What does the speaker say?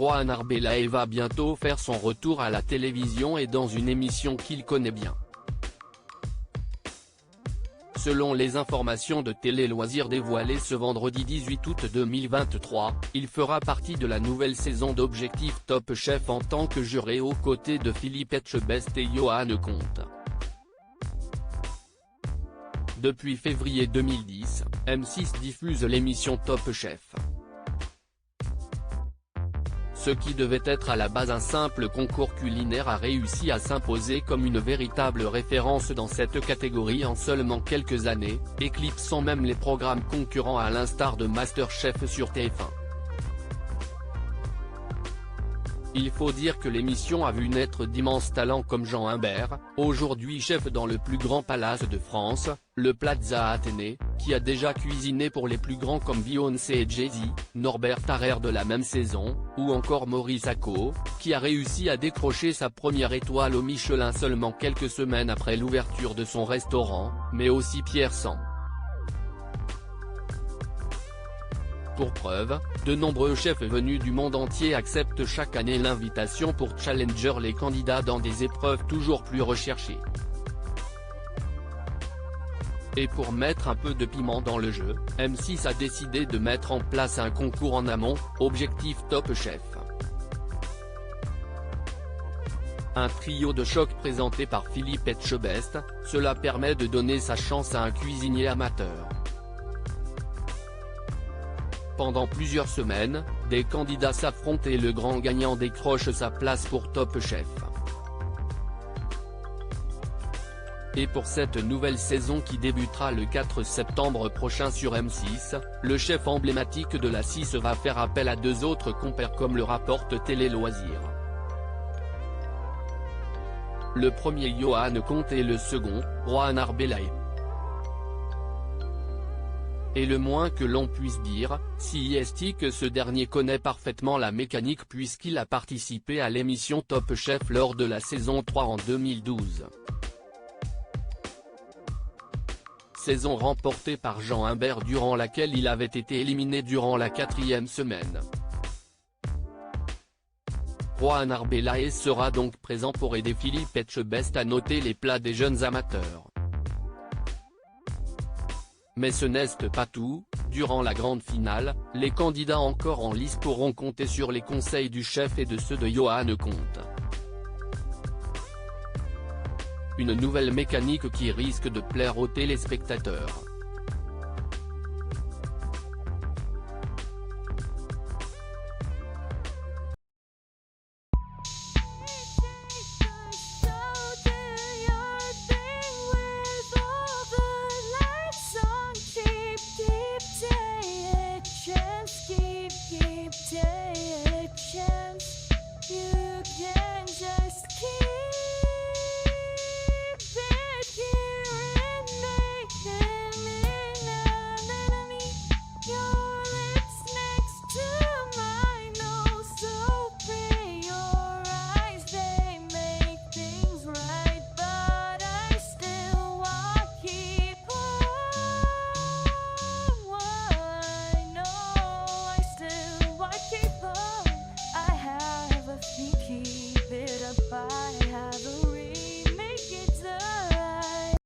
Rohan Arbelaez va bientôt faire son retour à la télévision et dans une émission qu'il connaît bien. Selon les informations de Télé Loisirs dévoilées ce vendredi 18 août 2023, il fera partie de la nouvelle saison d'Objectif Top Chef en tant que juré aux côtés de Philippe Etchebest et Johan Comte. Depuis février 2010, M6 diffuse l'émission Top Chef. Ce qui devait être à la base un simple concours culinaire a réussi à s'imposer comme une véritable référence dans cette catégorie en seulement quelques années, éclipsant même les programmes concurrents à l'instar de MasterChef sur TF1. Il faut dire que l'émission a vu naître d'immenses talents comme Jean Imbert, aujourd'hui chef dans le plus grand palace de France, le Plaza Athénée, qui a déjà cuisiné pour les plus grands comme Beyoncé et Jay-Z, Norbert Tarrer de la même saison, ou encore Maurice Acco, qui a réussi à décrocher sa première étoile au Michelin seulement quelques semaines après l'ouverture de son restaurant, mais aussi Pierre Sang. Pour preuve, de nombreux chefs venus du monde entier acceptent chaque année l'invitation pour challenger les candidats dans des épreuves toujours plus recherchées. Et pour mettre un peu de piment dans le jeu, M6 a décidé de mettre en place un concours en amont, Objectif Top Chef. Un trio de choc présenté par Philippe Etchebest, cela permet de donner sa chance à un cuisinier amateur. Pendant plusieurs semaines, des candidats s'affrontent et le grand gagnant décroche sa place pour Top Chef. Et pour cette nouvelle saison qui débutera le 4 septembre prochain sur M6, le chef emblématique de la 6 va faire appel à deux autres compères comme le rapporte Télé Loisirs. Le premier Johan Comte et le second, Rohan Arbelaez. Et le moins que l'on puisse dire, si est que ce dernier connaît parfaitement la mécanique puisqu'il a participé à l'émission Top Chef lors de la saison 3 en 2012. Saison remportée par Jean Imbert durant laquelle il avait été éliminé durant la 4e semaine. Rohan Arbelaez sera donc présent pour aider Philippe Etchebest à noter les plats des jeunes amateurs. Mais ce n'est pas tout, durant la grande finale, les candidats encore en lice pourront compter sur les conseils du chef et de ceux de Johan Comte. Une nouvelle mécanique qui risque de plaire aux téléspectateurs.